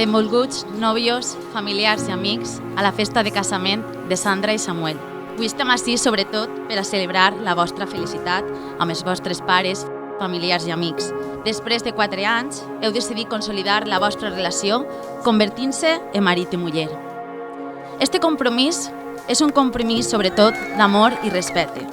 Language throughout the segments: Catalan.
Benvolguts, nòvios, familiars i amics, a la festa de casament de Sandra i Samuel. Avui estem ací, sobretot, per a celebrar la vostra felicitat amb els vostres pares, familiars i amics. Després de 4 anys, heu decidit consolidar la vostra relació convertint-se en marit i muller. Este compromís és un compromís, sobretot, d'amor i respecte.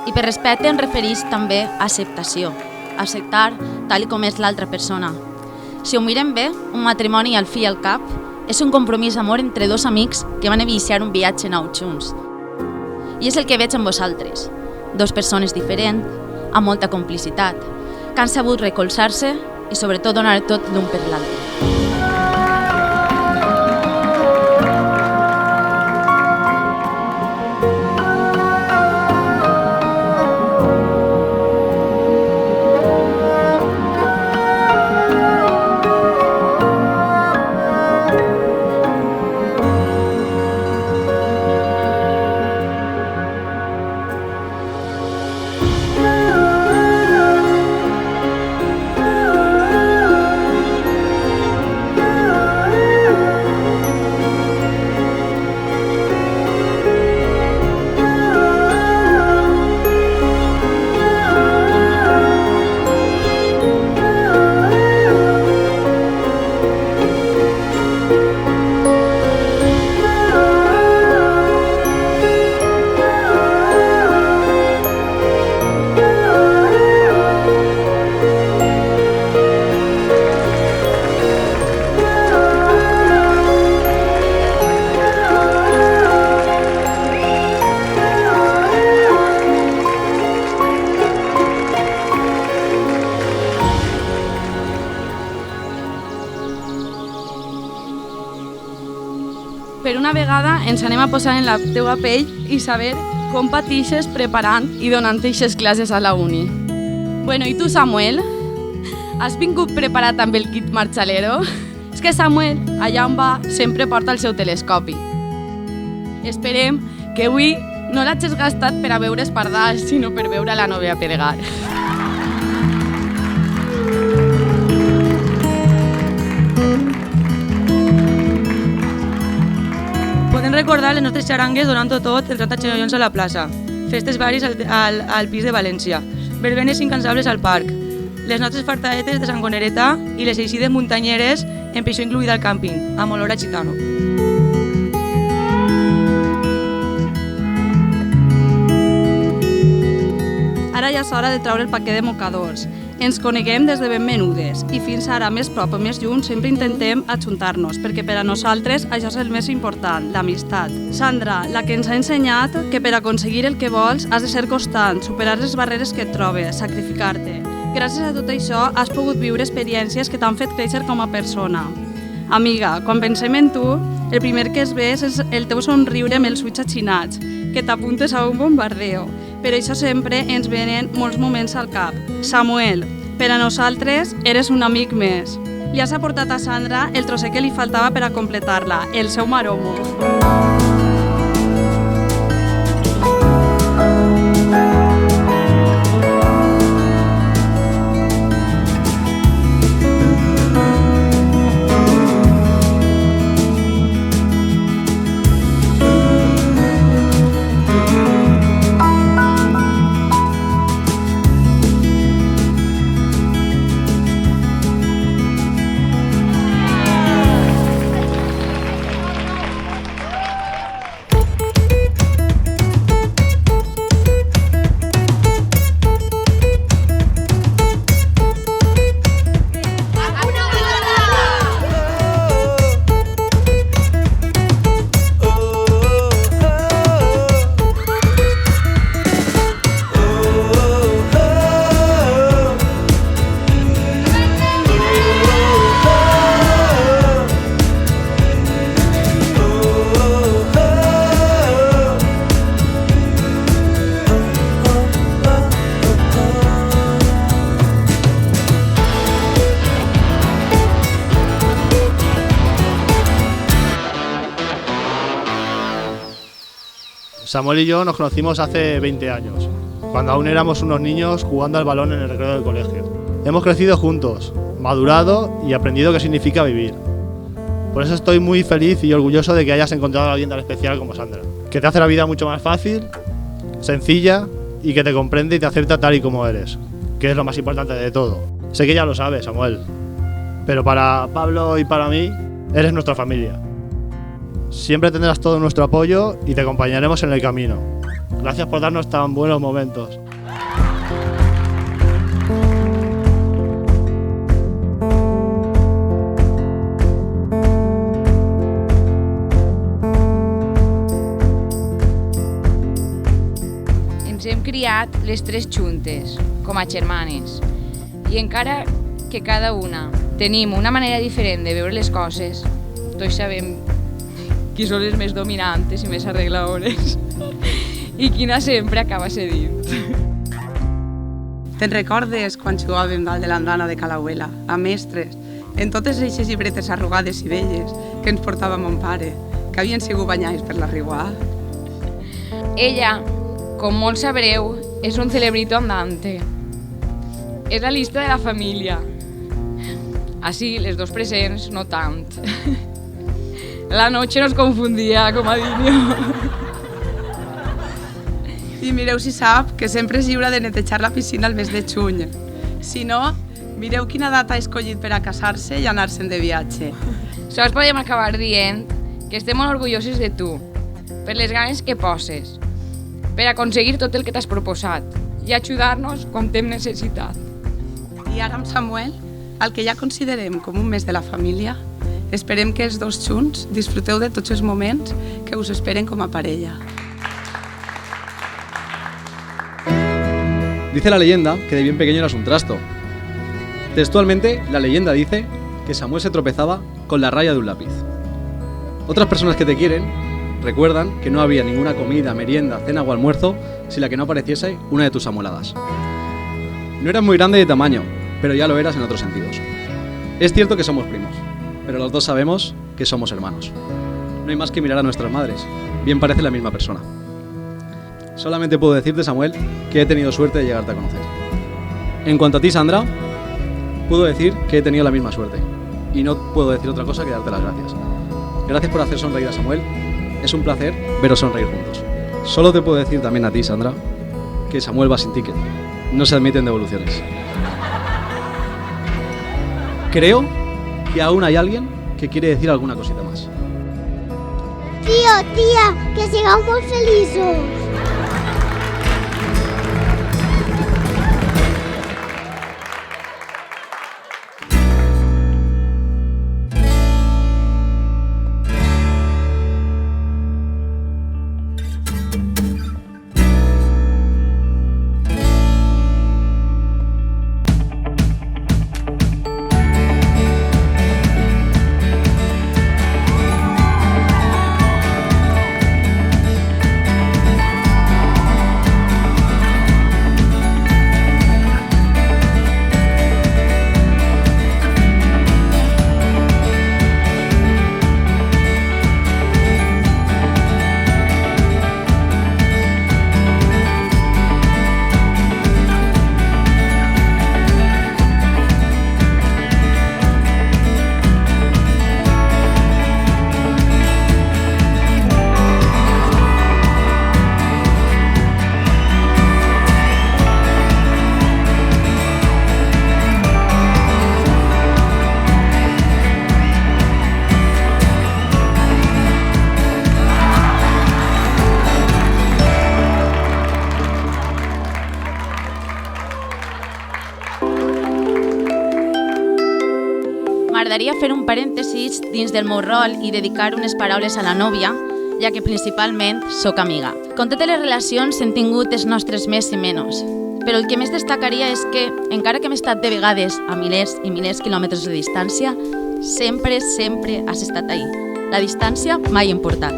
I per respecte em referís també a acceptació, acceptar tal com és l'altra persona. Si ho mirem bé, un matrimoni al fi i al cap és un compromís d'amor entre dos amics que van iniciar un viatge nou junts. I és el que veig en vosaltres, dos persones diferents, amb molta complicitat, que han sabut recolzar-se i sobretot donar tot l'un per l'altre. Per una vegada ens anem a posar en la teua pell i saber com patixes preparant i donant aquestes classes a la uni. Bueno, i tu, Samuel? Has vingut preparat amb el kit marxalero? És que Samuel, allà on va, sempre porta el seu telescopi. Esperem que avui no l'hagis gastat per a veure espardals, sinó per veure la nòvia pedregar. Podem recordar les nostres xarangues donant-ho tot el 30 genollons a la plaça, festes varis al pis de València, verbenes incansables al parc, les nostres fartaetes de sangonereta i les eixides muntanyeres en peixó incluïda al càmping, amb olor a gitano. Ara ja és hora de treure el paquet de mocadors. Ens coneguem des de ben menudes i fins ara, més prop o més lluny, sempre intentem ajuntar-nos, perquè per a nosaltres això és el més important, l'amistat. Sandra, la que ens ha ensenyat que per aconseguir el que vols has de ser constant, superar les barreres que et trobes, sacrificar-te. Gràcies a tot això has pogut viure experiències que t'han fet créixer com a persona. Amiga, quan pensem en tu, el primer que es ves és el teu somriure amb els ulls atxinats, que t'apuntes a un bombardeo. Per això sempre ens venen molts moments al cap. Samuel, per a nosaltres eres un amic més. Li has aportat a Sandra el trosset que li faltava per a completar-la, el seu maromo. Samuel y yo nos conocimos hace 20 años, cuando aún éramos unos niños jugando al balón en el recreo del colegio. Hemos crecido juntos, madurado y aprendido qué significa vivir. Por eso estoy muy feliz y orgulloso de que hayas encontrado a alguien tan especial como Sandra, que te hace la vida mucho más fácil, sencilla y que te comprende y te acepta tal y como eres, que es lo más importante de todo. Sé que ya lo sabes, Samuel, pero para Pablo y para mí eres nuestra familia. Siempre tendrás todo nuestro apoyo y te acompañaremos en el camino. Gracias por darnos tan buenos momentos. Ens hem criat les tres juntes, com a germanes, i encara que cada una tenim una manera diferent de veure les coses, tots sabem qui són les més dominantes i més arregladores i quina sempre acaba cedint. Te'n recordes quan jugàvem dalt de l'andana de Calauela, a mestres, en totes aquestes llibretes arrugades i velles que ens portava mon pare, que havien sigut banyades per la riuà? Ella, com molt sabreu, és un celebrito andante. És la llista de la família. Així, les dos presents, no tant. La noche nos confundía, com a Dinio. I mireu si sap que sempre és lliure de netejar la piscina al mes de juny. Si no, mireu quina data ha escollit per a casar-se i anar-se'n de viatge. Sols podem acabar dient que estem molt orgullosos de tu, per les ganes que poses, per aconseguir tot el que t'has proposat i ajudar-nos quan t'hem necessitat. I ara amb Samuel, el que ja considerem com un mes de la família, esperem que els dos junts disfruteu de tots els moments que us esperen com a parella. Dice la leyenda que de bien pequeño eras un trasto. Textualmente, la leyenda dice que Samuel se tropezaba con la raya de un lápiz. Otras personas que te quieren recuerdan que no había ninguna comida, merienda, cena o almuerzo sin la que no apareciese una de tus samueladas. No eras muy grande de tamaño, pero ya lo eras en otros sentidos. Es cierto que somos primos, pero los dos sabemos que somos hermanos. No hay más que mirar a nuestras madres, bien parece la misma persona. Solamente puedo decirte, Samuel, que he tenido suerte de llegarte a conocer. En cuanto a ti, Sandra, puedo decir que he tenido la misma suerte. Y no puedo decir otra cosa que darte las gracias. Gracias por hacer sonreír a Samuel. Es un placer veros sonreír juntos. Solo te puedo decir también a ti, Sandra, que Samuel va sin ticket. No se admiten devoluciones. Creo que aún hay alguien que quiere decir alguna cosita más. Tío, tía, que sigamos muy felices. M'agradaria fer un parèntesis dins del meu rol i dedicar unes paraules a la nòvia, ja que principalment sóc amiga. Com totes les relacions hem tingut els nostres més i menys, però el que més destacaria és que, encara que hem estat de vegades a milers i milers de quilòmetres de distància, sempre has estat ahí. La distància mai ha importat.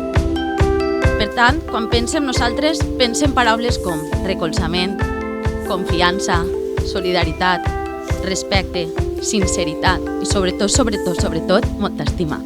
Per tant, quan pensem nosaltres, pensem paraules com recolzament, confiança, solidaritat, respecte, sinceritat i sobretot, molta estima.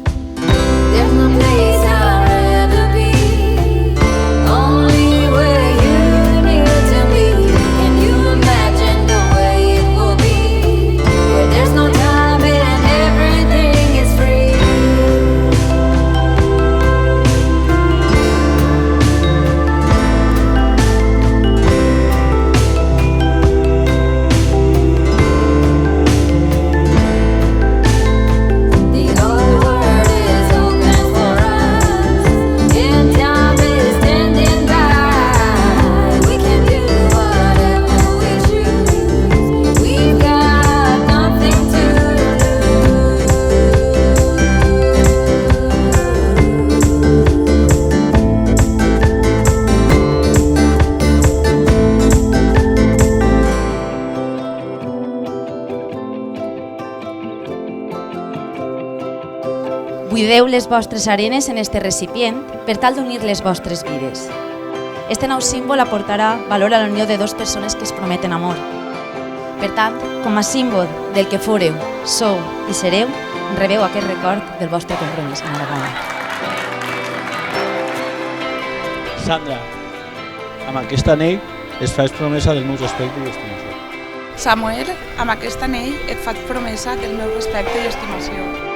Unideu les vostres arenes en este recipient per tal d'unir les vostres vides. Este nou símbol aportarà valor a la unió de dues persones que es prometen amor. Per tant, com a símbol del que foreu, sou i sereu, rebeu aquest record del vostre compromís. Enhorabona. Sandra, amb aquest anell es fas promesa del meu respecte i estimació. Samuel, amb aquest anell et faig promesa del meu respecte i estimació.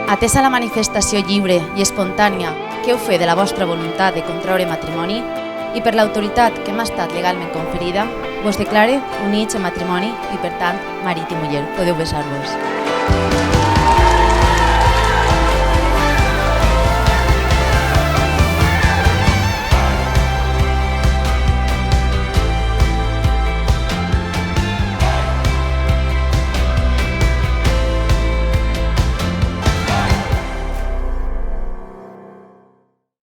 Atesa la manifestació lliure i espontània que heu fet de la vostra voluntat de contraure matrimoni i per l'autoritat que m'ha estat legalment conferida, vos declare units en matrimoni i, per tant, marit i muller. Podeu besar-vos.